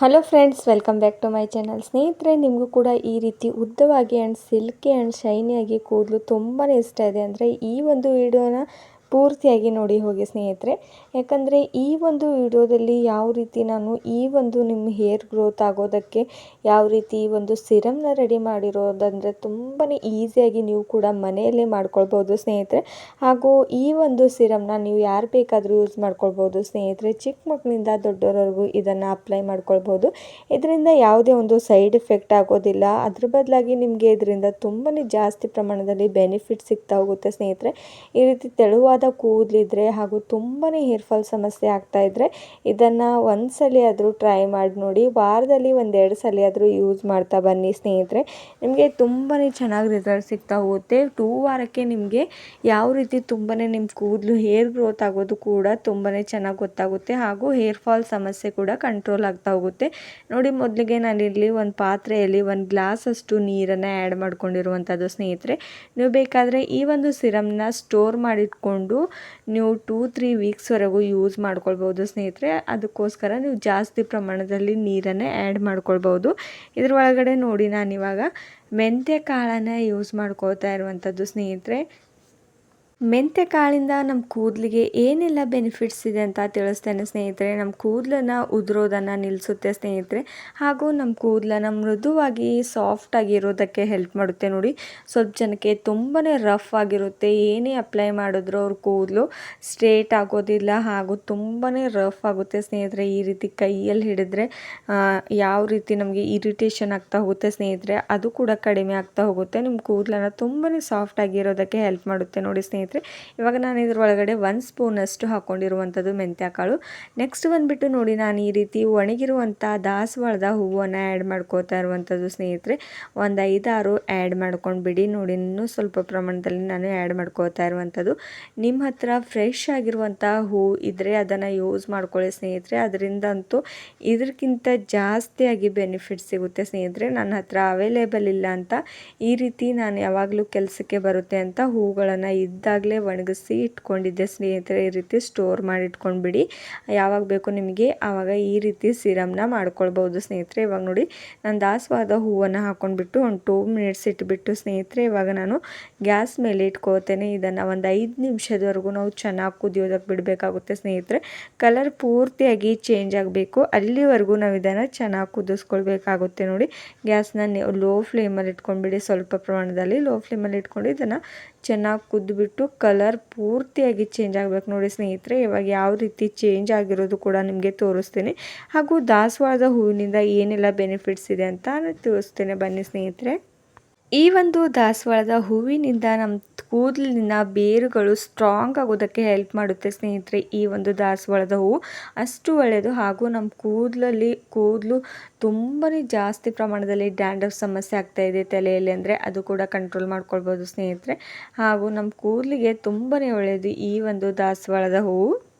Hello friends, welcome back to my channel. ಸ್ನೇಹಿತರೆ, ನಿಮಗೂ ಕೂಡ ಈ ರೀತಿ ಉದ್ದವಾಗಿ ಆ್ಯಂಡ್ ಸಿಲ್ಕಿ ಆ್ಯಂಡ್ ಶೈನಿಯಾಗಿ ಕೂದಲು ತುಂಬಾ ಇಷ್ಟ ಇದೆ ಅಂದರೆ ಈ ಒಂದು ವಿಡಿಯೋನ ಪೂರ್ತಿಯಾಗಿ ನೋಡಿ ಹೋಗಿ ಸ್ನೇಹಿತರೆ. ಯಾಕಂದರೆ ಈ ಒಂದು ವಿಡಿಯೋದಲ್ಲಿ ಯಾವ ರೀತಿ ನಾನು ಈ ಒಂದು ನಿಮ್ಮ ಹೇರ್ ಗ್ರೋತ್ ಆಗೋದಕ್ಕೆ ಯಾವ ರೀತಿ ಈ ಒಂದು ಸಿರಮ್ನ ರೆಡಿ ಮಾಡಿರೋದಂದರೆ ತುಂಬಾ ಈಸಿಯಾಗಿ ನೀವು ಕೂಡ ಮನೆಯಲ್ಲೇ ಮಾಡ್ಕೊಳ್ಬೋದು ಸ್ನೇಹಿತರೆ. ಹಾಗೂ ಈ ಒಂದು ಸಿರಮ್ನ ನೀವು ಯಾರು ಬೇಕಾದರೂ ಯೂಸ್ ಮಾಡ್ಕೊಳ್ಬೋದು ಸ್ನೇಹಿತರೆ. ಚಿಕ್ಕ ಮಕ್ಕಳಿಂದ ದೊಡ್ಡವರವರೆಗೂ ಇದನ್ನು ಅಪ್ಲೈ ಮಾಡ್ಕೊಳ್ಬೋದು. ಇದರಿಂದ ಯಾವುದೇ ಒಂದು ಸೈಡ್ ಎಫೆಕ್ಟ್ ಆಗೋದಿಲ್ಲ. ಅದ್ರ ಬದಲಾಗಿ ನಿಮಗೆ ಇದರಿಂದ ತುಂಬಾ ಜಾಸ್ತಿ ಪ್ರಮಾಣದಲ್ಲಿ ಬೆನಿಫಿಟ್ ಸಿಗ್ತಾ ಹೋಗುತ್ತೆ ಸ್ನೇಹಿತರೆ. ಈ ರೀತಿ ತೆಳುವಾದ ಕೂದಲಿದ್ರೆ ಹಾಗೂ ತುಂಬಾ ಹೇರ್ ಫಾಲ್ ಸಮಸ್ಯೆ ಆಗ್ತಾ ಇದ್ರೆ ಇದನ್ನು ಒಂದ್ಸಲಿ ಆದರೂ ಟ್ರೈ ಮಾಡಿ ನೋಡಿ. ವಾರದಲ್ಲಿ 1-2 ಸಲ ಆದರೂ ಯೂಸ್ ಮಾಡ್ತಾ ಬನ್ನಿ ಸ್ನೇಹಿತರೆ. ನಿಮಗೆ ತುಂಬಾ ಚೆನ್ನಾಗಿ ರಿಸಲ್ಟ್ ಸಿಗ್ತಾ ಹೋಗುತ್ತೆ. 2 ವಾರಕ್ಕೆ ನಿಮಗೆ ಯಾವ ರೀತಿ ತುಂಬಾ ನಿಮ್ಮ ಕೂದಲು ಹೇರ್ ಗ್ರೋತ್ ಆಗೋದು ಕೂಡ ತುಂಬಾ ಚೆನ್ನಾಗಿ ಗೊತ್ತಾಗುತ್ತೆ. ಹಾಗೂ ಹೇರ್ ಫಾಲ್ ಸಮಸ್ಯೆ ಕೂಡ ಕಂಟ್ರೋಲ್ ಆಗ್ತಾ ಹೋಗುತ್ತೆ. ನೋಡಿ, ಮೊದಲಿಗೆ ನಾನಿಲ್ಲಿ ಒಂದು ಪಾತ್ರೆಯಲ್ಲಿ 1 ಗ್ಲಾಸ್ ಅಷ್ಟು ನೀರನ್ನು ಆ್ಯಡ್ ಮಾಡ್ಕೊಂಡಿರುವಂಥದ್ದು ಸ್ನೇಹಿತರೆ. ನೀವು ಬೇಕಾದರೆ ಈ ಒಂದು ಸಿರಮ್ನ ಸ್ಟೋರ್ ಮಾಡಿಟ್ಕೊಂಡು ನೀವು 2-3 ವೀಕ್ಸ್ವರೆಗೂ ಯೂಸ್ ಮಾಡ್ಕೊಳ್ಬೋದು ಸ್ನೇಹಿತರೆ. ಅದಕ್ಕೋಸ್ಕರ ನೀವು ಜಾಸ್ತಿ ಪ್ರಮಾಣದಲ್ಲಿ ನೀರನ್ನೇ ಆ್ಯಡ್ ಮಾಡ್ಕೊಳ್ಬೋದು. ಇದ್ರ ಒಳಗಡೆ ನೋಡಿ, ನಾನಿವಾಗ ಮೆಂತ್ಯ ಕಾಳನ್ನು ಯೂಸ್ ಮಾಡ್ಕೊಳ್ತಾ ಇರುವಂಥದ್ದು ಸ್ನೇಹಿತರೆ. ಮೆಂತ್ಯ ಕಾಳಿಂದ ನಮ್ಮ ಕೂದಲಿಗೆ ಏನೆಲ್ಲ ಬೆನಿಫಿಟ್ಸ್ ಇದೆ ಅಂತ ತಿಳಿಸ್ತೇನೆ ಸ್ನೇಹಿತರೆ. ನಮ್ಮ ಕೂದಲನ್ನು ಉದುರೋದನ್ನು ನಿಲ್ಲಿಸುತ್ತೆ ಸ್ನೇಹಿತರೆ. ಹಾಗೂ ನಮ್ಮ ಕೂದಲನ್ನು ಮೃದುವಾಗಿ ಸಾಫ್ಟಾಗಿ ಇರೋದಕ್ಕೆ ಹೆಲ್ಪ್ ಮಾಡುತ್ತೆ. ನೋಡಿ, ಸ್ವಲ್ಪ ಜನಕ್ಕೆ ತುಂಬಾ ರಫ್ ಆಗಿರುತ್ತೆ. ಏನೇ ಅಪ್ಲೈ ಮಾಡಿದ್ರು ಅವ್ರ ಕೂದಲು ಸ್ಟ್ರೇಟ್ ಆಗೋದಿಲ್ಲ ಹಾಗೂ ತುಂಬಾ ರಫ್ ಆಗುತ್ತೆ ಸ್ನೇಹಿತರೆ. ಈ ರೀತಿ ಕೈಯಲ್ಲಿ ಹಿಡಿದ್ರೆ ಯಾವ ರೀತಿ ನಮಗೆ ಇರಿಟೇಷನ್ ಆಗ್ತಾ ಹೋಗುತ್ತೆ ಸ್ನೇಹಿತರೆ, ಅದು ಕೂಡ ಕಡಿಮೆ ಆಗ್ತಾ ಹೋಗುತ್ತೆ. ನಿಮ್ಮ ಕೂದಲನ್ನು ತುಂಬಾ ಸಾಫ್ಟಾಗಿ ಇರೋದಕ್ಕೆ ಹೆಲ್ಪ್ ಮಾಡುತ್ತೆ ನೋಡಿ ಸ್ನೇಹಿತರೆ. ಇವಾಗ ನಾನು ಇದ್ರ ಒಳಗಡೆ 1 ಸ್ಪೂನಷ್ಟು ಹಾಕ್ಕೊಂಡಿರುವಂಥದ್ದು ಮೆಂತ್ಯ ಕಾಳು. ನೆಕ್ಸ್ಟ್ ಬಂದುಬಿಟ್ಟು ನೋಡಿ, ನಾನು ಈ ರೀತಿ ಒಣಗಿರುವಂಥ ದಾಸವಾಳದ ಹೂವನ್ನು ಆ್ಯಡ್ ಮಾಡ್ಕೋತಾ ಇರುವಂಥದ್ದು ಸ್ನೇಹಿತರೆ. ಒಂದು 5-6 ಆ್ಯಡ್ ಮಾಡ್ಕೊಂಡ್ಬಿಡಿ. ನೋಡಿ, ಇನ್ನೂ ಸ್ವಲ್ಪ ಪ್ರಮಾಣದಲ್ಲಿ ನಾನು ಆ್ಯಡ್ ಮಾಡ್ಕೋತಾ ಇರುವಂಥದ್ದು. ನಿಮ್ಮ ಹತ್ರ ಫ್ರೆಶ್ ಆಗಿರುವಂಥ ಹೂ ಇದ್ದರೆ ಅದನ್ನು ಯೂಸ್ ಮಾಡ್ಕೊಳ್ಳಿ ಸ್ನೇಹಿತರೆ. ಅದರಿಂದಂತೂ ಇದಕ್ಕಿಂತ ಜಾಸ್ತಿಯಾಗಿ ಬೆನಿಫಿಟ್ ಸಿಗುತ್ತೆ ಸ್ನೇಹಿತರೆ. ನನ್ನ ಹತ್ರ ಅವೈಲೇಬಲ್ ಇಲ್ಲ ಅಂತ ಈ ರೀತಿ ನಾನು ಯಾವಾಗಲೂ ಕೆಲಸಕ್ಕೆ ಬರುತ್ತೆ ಅಂತ ಹೂಗಳನ್ನು ಇದ್ದಾಗಲೇ ಒಣಗಿಸಿ ಇಟ್ಕೊಂಡಿದ್ದೆ ಸ್ನೇಹಿತರೆ. ಈ ರೀತಿ ಸ್ಟೋರ್ ಮಾಡಿ ಇಟ್ಕೊಂಡ್ಬಿಡಿ. ಯಾವಾಗ ಬೇಕು ನಿಮಗೆ ಆವಾಗ ಈ ರೀತಿ ಸಿರಮ್ನ ಮಾಡ್ಕೊಳ್ಬೋದು ಸ್ನೇಹಿತರೆ. ಇವಾಗ ನೋಡಿ, ನಾನು ದಾಸವಾಳದ ಹೂವನ್ನು ಹಾಕ್ಕೊಂಡ್ಬಿಟ್ಟು ಒಂದು 2 ಮಿನಿಟ್ಸ್ ಇಟ್ಬಿಟ್ಟು ಸ್ನೇಹಿತರೆ ಇವಾಗ ನಾನು ಗ್ಯಾಸ್ ಮೇಲೆ ಇಟ್ಕೋತೇನೆ. ಇದನ್ನು ಒಂದು 5 ನಿಮಿಷದವರೆಗೂ ನಾವು ಚೆನ್ನಾಗಿ ಕುದಿಯೋದಕ್ಕೆ ಬಿಡಬೇಕಾಗುತ್ತೆ ಸ್ನೇಹಿತರೆ. ಕಲರ್ ಪೂರ್ತಿಯಾಗಿ ಚೇಂಜ್ ಆಗಬೇಕು, ಅಲ್ಲಿವರೆಗೂ ನಾವು ಇದನ್ನು ಚೆನ್ನಾಗಿ ಕುದಿಸ್ಕೊಳ್ಬೇಕಾಗುತ್ತೆ. ನೋಡಿ, ಗ್ಯಾಸ್ನ ಲೋ ಫ್ಲೇಮಲ್ಲಿ ಇಟ್ಕೊಂಡ್ಬಿಡಿ. ಸ್ವಲ್ಪ ಪ್ರಮಾಣದಲ್ಲಿ ಲೋ ಫ್ಲೇಮಲ್ಲಿ ಇಟ್ಕೊಂಡು ಇದನ್ನು ಚೆನ್ನಾಗಿ ಕುದ್ದುಬಿಟ್ಟು ಕಲರ್ ಪೂರ್ತಿಯಾಗಿ ಚೇಂಜ್ ಆಗಬೇಕು ನೋಡಿ ಸ್ನೇಹಿತರೆ. ಇವಾಗ ಯಾವ ರೀತಿ ಚೇಂಜ್ ಆಗಿರೋದು ಕೂಡ ನಿಮಗೆ ತೋರಿಸ್ತೀನಿ. ಹಾಗೂ ದಾಸವಾಳದ ಹೂವಿನಿಂದ ಏನೆಲ್ಲ ಬೆನಿಫಿಟ್ಸ್ ಇದೆ ಅಂತ ತಿಳಿಸ್ತೇನೆ, ಬನ್ನಿ ಸ್ನೇಹಿತರೆ. ಈ ಒಂದು ದಾಸವಾಳದ ಹೂವಿನಿಂದ ನಮ್ಮ ಕೂದಲಿನ ಬೇರುಗಳು ಸ್ಟ್ರಾಂಗ್ ಆಗೋದಕ್ಕೆ ಹೆಲ್ಪ್ ಮಾಡುತ್ತೆ ಸ್ನೇಹಿತರೆ. ಈ ಒಂದು ದಾಸವಾಳದ ಹೂವು ಅಷ್ಟು ಒಳ್ಳೆಯದು. ಹಾಗೂ ನಮ್ಮ ಕೂದಲು ತುಂಬಾ ಜಾಸ್ತಿ ಪ್ರಮಾಣದಲ್ಲಿ ಡ್ಯಾಂಡ್ರಫ್ ಸಮಸ್ಯೆ ಆಗ್ತಾ ಇದೆ ತಲೆಯಲ್ಲಿ ಅಂದರೆ ಅದು ಕೂಡ ಕಂಟ್ರೋಲ್ ಮಾಡ್ಕೊಳ್ಬೋದು ಸ್ನೇಹಿತರೆ. ಹಾಗೂ ನಮ್ಮ ಕೂದಲಿಗೆ ತುಂಬಾ ಒಳ್ಳೆಯದು ಈ ಒಂದು ದಾಸವಾಳದ ಹೂವು.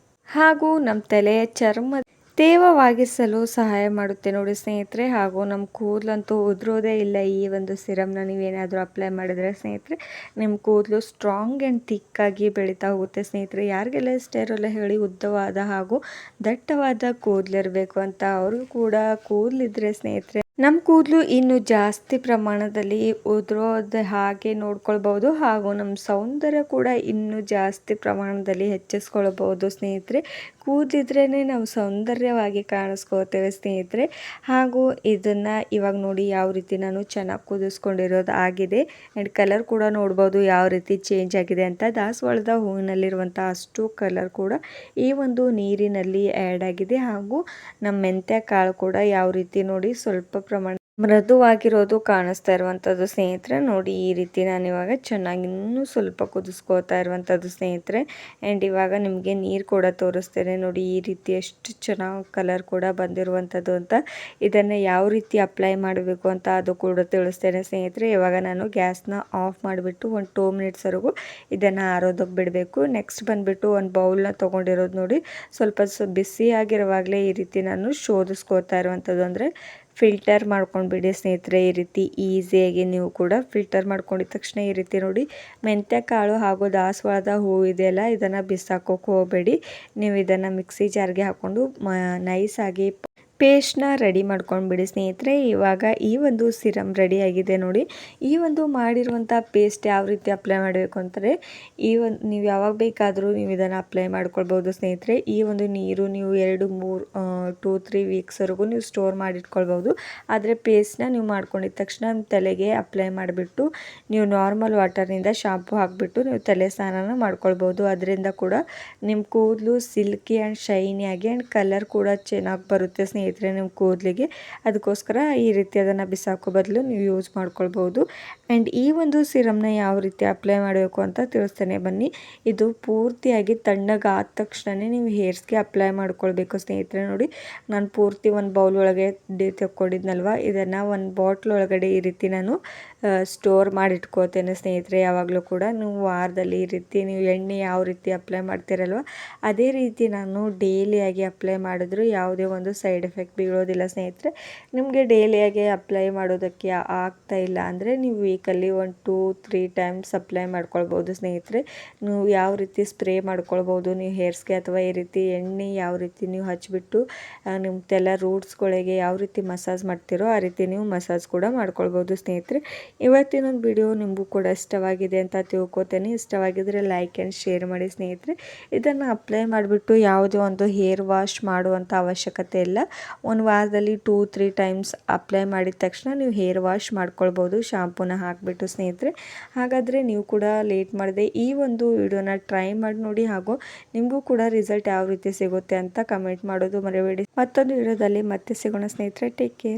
ಹಾಗೂ ನಮ್ಮ ತಲೆಯ ಚರ್ಮ ತೇವವಾಗಿಸಲು ಸಹಾಯ ಮಾಡುತ್ತೆ ನೋಡಿ ಸ್ನೇಹಿತರೆ. ಹಾಗೂ ನಮ್ಮ ಕೂದಲಂತೂ ಉದುರೋದೇ ಇಲ್ಲ ಈ ಒಂದು ಸಿರಮ್ನ ನೀವೇನಾದರೂ ಅಪ್ಲೈ ಮಾಡಿದರೆ ಸ್ನೇಹಿತರೆ. ನಿಮ್ಮ ಕೂದಲು ಸ್ಟ್ರಾಂಗ್ ಆ್ಯಂಡ್ ಥಿಕ್ಕಾಗಿ ಬೆಳೀತಾ ಹೋಗುತ್ತೆ ಸ್ನೇಹಿತರೆ. ಯಾರಿಗೆಲ್ಲ ಇಷ್ಟ ಇರೋಲ್ಲ ಹೇಳಿ ಉದ್ದವಾದ ಹಾಗೂ ದಟ್ಟವಾದ ಕೂದಲಿರಬೇಕು ಅಂತ. ಅವ್ರಿಗೂ ಕೂಡ ಕೂದಲಿದ್ರೆ ಸ್ನೇಹಿತರೆ ನಮ್ಮ ಕೂದಲು ಇನ್ನೂ ಜಾಸ್ತಿ ಪ್ರಮಾಣದಲ್ಲಿ ಉದುರೋದು ಹಾಗೆ ನೋಡ್ಕೊಳ್ಬೋದು. ಹಾಗೂ ನಮ್ಮ ಸೌಂದರ್ಯ ಕೂಡ ಇನ್ನೂ ಜಾಸ್ತಿ ಪ್ರಮಾಣದಲ್ಲಿ ಹೆಚ್ಚಿಸ್ಕೊಳ್ಬೋದು ಸ್ನೇಹಿತರೆ. ಕೂದಲಿದ್ರೇ ನಾವು ಸೌಂದರ್ಯವಾಗಿ ಕಾಣಿಸ್ಕೋತೇವೆ ಸ್ನೇಹಿತರೆ. ಹಾಗೂ ಇದನ್ನು ಇವಾಗ ನೋಡಿ ಯಾವ ರೀತಿ ನಾನು ಚೆನ್ನಾಗಿ ಕುದಿಸ್ಕೊಂಡಿರೋದು ಆಗಿದೆ. ಆ್ಯಂಡ್ ಕಲರ್ ಕೂಡ ನೋಡ್ಬೋದು ಯಾವ ರೀತಿ ಚೇಂಜ್ ಆಗಿದೆ ಅಂತ. ದಾಸವಾಳದ ಹೂವಿನಲ್ಲಿರುವಂಥ ಅಷ್ಟು ಕಲರ್ ಕೂಡ ಈ ಒಂದು ನೀರಿನಲ್ಲಿ ಆ್ಯಡ್ ಆಗಿದೆ. ಹಾಗೂ ನಮ್ಮ ಮೆಂತ್ಯ ಕಾಳು ಕೂಡ ಯಾವ ರೀತಿ ನೋಡಿ ಸ್ವಲ್ಪ ಪ್ರಮಾಣ ಮೃದುವಾಗಿರೋದು ಕಾಣಿಸ್ತಾ ಇರುವಂಥದ್ದು ಸ್ನೇಹಿತರೆ. ನೋಡಿ, ಈ ರೀತಿ ನಾನು ಇವಾಗ ಚೆನ್ನಾಗಿ ಇನ್ನೂ ಸ್ವಲ್ಪ ಕುದಿಸ್ಕೋತಾ ಇರುವಂಥದ್ದು ಸ್ನೇಹಿತರೆ. ಆ್ಯಂಡ್ ಇವಾಗ ನಿಮಗೆ ನೀರು ಕೂಡ ತೋರಿಸ್ತೇನೆ. ನೋಡಿ, ಈ ರೀತಿ ಎಷ್ಟು ಚೆನ್ನಾಗಿ ಕಲರ್ ಕೂಡ ಬಂದಿರುವಂಥದ್ದು ಅಂತ. ಇದನ್ನು ಯಾವ ರೀತಿ ಅಪ್ಲೈ ಮಾಡಬೇಕು ಅಂತ ಅದು ಕೂಡ ತಿಳಿಸ್ತೇನೆ ಸ್ನೇಹಿತರೆ. ಇವಾಗ ನಾನು ಗ್ಯಾಸ್ನ ಆಫ್ ಮಾಡಿಬಿಟ್ಟು ಒಂದು 2 ಮಿನಿಟ್ಸ್ವರೆಗೂ ಇದನ್ನು ಆರೋದಕ್ಕೆ ಬಿಡಬೇಕು. ನೆಕ್ಸ್ಟ್ ಬಂದುಬಿಟ್ಟು ಒಂದು ಬೌಲ್ನ ತೊಗೊಂಡಿರೋದು ನೋಡಿ, ಸ್ವಲ್ಪ ಬಿಸಿಯಾಗಿರುವಾಗಲೇ ಈ ರೀತಿ ನಾನು ಶೋಧಿಸ್ಕೋತಾ ಇರುವಂಥದ್ದು ಅಂದರೆ ಫಿಲ್ಟರ್ ಮಾಡ್ಕೊಂಡ್ಬಿಡಿ ಸ್ನೇಹಿತರೆ. ಈ ರೀತಿ ಈಸಿಯಾಗಿ ನೀವು ಕೂಡ ಫಿಲ್ಟರ್ ಮಾಡ್ಕೊಂಡಿದ ತಕ್ಷಣ ಈ ರೀತಿ ನೋಡಿ ಮೆಂತ್ಯ ಕಾಳು ಹಾಗೂ ದಾಸವಾಳದ ಹೂವು ಇದೆಯಲ್ಲ, ಇದನ್ನು ಬಿಸಾಕೋಕೆ ಹೋಗಬೇಡಿ. ನೀವು ಇದನ್ನು ಮಿಕ್ಸಿ ಜಾರ್ಗೆ ಹಾಕ್ಕೊಂಡು ನೈಸಾಗಿ ಪೇಸ್ಟ್ನ ರೆಡಿ ಮಾಡ್ಕೊಂಡ್ಬಿಡಿ ಸ್ನೇಹಿತರೆ. ಇವಾಗ ಈ ಒಂದು ಸಿರಮ್ ರೆಡಿ ಆಗಿದೆ ನೋಡಿ. ಈ ಒಂದು ಮಾಡಿರುವಂಥ ಪೇಸ್ಟ್ ಯಾವ ರೀತಿ ಅಪ್ಲೈ ಮಾಡಬೇಕು ಅಂದರೆ ನೀವು ಯಾವಾಗ ಬೇಕಾದರೂ ನೀವು ಇದನ್ನು ಅಪ್ಲೈ ಮಾಡ್ಕೊಳ್ಬೋದು ಸ್ನೇಹಿತರೆ. ಈ ಒಂದು ನೀರು ನೀವು 2-3 ವೀಕ್ಸ್ವರೆಗೂ ನೀವು ಸ್ಟೋರ್ ಮಾಡಿಟ್ಕೊಳ್ಬೋದು. ಆದರೆ ಪೇಸ್ಟ್ನ ನೀವು ಮಾಡ್ಕೊಂಡಿದ ತಕ್ಷಣ ತಲೆಗೆ ಅಪ್ಲೈ ಮಾಡಿಬಿಟ್ಟು ನೀವು ನಾರ್ಮಲ್ ವಾಟರ್ನಿಂದ ಶಾಂಪು ಹಾಕಿಬಿಟ್ಟು ನೀವು ತಲೆ ಸ್ನಾನ ಮಾಡ್ಕೊಳ್ಬೋದು. ಅದರಿಂದ ಕೂಡ ನಿಮ್ಮ ಕೂದಲು ಸಿಲ್ಕಿ ಆ್ಯಂಡ್ ಶೈನಿಯಾಗಿ ಆ್ಯಂಡ್ ಕಲರ್ ಕೂಡ ಚೆನ್ನಾಗಿ ಬರುತ್ತೆ ಸ್ನೇಹಿತರೆ ನಿಮ್ಮ ಕೂದಲಿಗೆ. ಅದಕ್ಕೋಸ್ಕರ ಈ ರೀತಿ ಅದನ್ನು ಬಿಸಾಕೋ ಬದಲು ನೀವು ಯೂಸ್ ಮಾಡ್ಕೊಳ್ಬೋದು. ಆ್ಯಂಡ್ ಈ ಒಂದು ಸಿರಮ್ನ ಯಾವ ರೀತಿ ಅಪ್ಲೈ ಮಾಡಬೇಕು ಅಂತ ತಿಳಿಸ್ತೇನೆ ಬನ್ನಿ. ಇದು ಪೂರ್ತಿಯಾಗಿ ತಣ್ಣಗಾದ ತಕ್ಷಣವೇ ನೀವು ಹೇರ್ಸ್ಗೆ ಅಪ್ಲೈ ಮಾಡ್ಕೊಳ್ಬೇಕು ಸ್ನೇಹಿತರೆ. ನೋಡಿ, ನಾನು ಪೂರ್ತಿ ಒಂದು ಬೌಲ್ ಒಳಗೆ ತಕ್ಕೊಂಡಿದ್ನಲ್ವ, ಇದನ್ನು ಒಂದು ಬಾಟ್ಲ್ ಒಳಗಡೆ ಈ ರೀತಿ ನಾನು ಸ್ಟೋರ್ ಮಾಡಿಟ್ಕೋತೇನೆ ಸ್ನೇಹಿತರೆ. ಯಾವಾಗಲೂ ಕೂಡ ನೀವು ವಾರದಲ್ಲಿ ಈ ರೀತಿ ನೀವು ಎಣ್ಣೆ ಯಾವ ರೀತಿ ಅಪ್ಲೈ ಮಾಡ್ತೀರಲ್ವ ಅದೇ ರೀತಿ ನಾನು ಡೈಲಿಯಾಗಿ ಅಪ್ಲೈ ಮಾಡಿದ್ರು ಯಾವುದೇ ಒಂದು ಸೈಡ್ ಎಫೆಕ್ಟ್ ಬೀಳೋದಿಲ್ಲ ಸ್ನೇಹಿತರೆ. ನಿಮಗೆ ಡೈಲಿಯಾಗಿ ಅಪ್ಲೈ ಮಾಡೋದಕ್ಕೆ ಆಗ್ತಾ ಇಲ್ಲ ಅಂದರೆ ನೀವು ವೀಕಲ್ಲಿ 1-2-3 ಟೈಮ್ಸ್ ಅಪ್ಲೈ ಮಾಡ್ಕೊಳ್ಬೋದು ಸ್ನೇಹಿತರೆ. ನೀವು ಯಾವ ರೀತಿ ಸ್ಪ್ರೇ ಮಾಡ್ಕೊಳ್ಬೋದು ನೀವು ಹೇರ್ಸ್ಗೆ, ಅಥವಾ ಈ ರೀತಿ ಎಣ್ಣೆ ಯಾವ ರೀತಿ ನೀವು ಹಚ್ಚಿಬಿಟ್ಟು ನಿಮ್ಮ ತಲೆ ರೂಟ್ಸ್ಗಳಿಗೆ ಯಾವ ರೀತಿ ಮಸಾಜ್ ಮಾಡ್ತೀರೋ ಆ ರೀತಿ ನೀವು ಮಸಾಜ್ ಕೂಡ ಮಾಡ್ಕೊಳ್ಬೋದು ಸ್ನೇಹಿತರೆ. ಇವತ್ತಿನೊಂದು ವಿಡಿಯೋ ನಿಮಗೂ ಕೂಡ ಇಷ್ಟವಾಗಿದೆ ಅಂತ ತಿಳ್ಕೊತೇನೆ. ಇಷ್ಟವಾಗಿದ್ದರೆ ಲೈಕ್ ಆ್ಯಂಡ್ ಶೇರ್ ಮಾಡಿ ಸ್ನೇಹಿತರೆ. ಇದನ್ನು ಅಪ್ಲೈ ಮಾಡಿಬಿಟ್ಟು ಯಾವುದೇ ಒಂದು ಹೇರ್ ವಾಶ್ ಮಾಡುವಂಥ ಅವಶ್ಯಕತೆ ಇಲ್ಲ. ಒಂದು ವಾರದಲ್ಲಿ 2-3 ಟೈಮ್ಸ್ ಅಪ್ಲೈ ಮಾಡಿದ ತಕ್ಷಣ ನೀವು ಹೇರ್ ವಾಶ್ ಮಾಡ್ಕೊಳ್ಬೋದು ಶಾಂಪೂನ ಹಾಕಿಬಿಟ್ಟು ಸ್ನೇಹಿತರೆ. ಹಾಗಾದರೆ ನೀವು ಕೂಡ ಲೇಟ್ ಮಾಡದೆ ಈ ಒಂದು ವಿಡಿಯೋನ ಟ್ರೈ ಮಾಡಿ ನೋಡಿ, ಹಾಗೂ ನಿಮಗೂ ಕೂಡ ರಿಸಲ್ಟ್ ಯಾವ ರೀತಿ ಸಿಗುತ್ತೆ ಅಂತ ಕಮೆಂಟ್ ಮಾಡೋದು ಮರಿಬೇಡಿ. ಮತ್ತೊಂದು ವಿಡಿಯೋದಲ್ಲಿ ಮತ್ತೆ ಸಿಗೋಣ ಸ್ನೇಹಿತರೆ. Take care.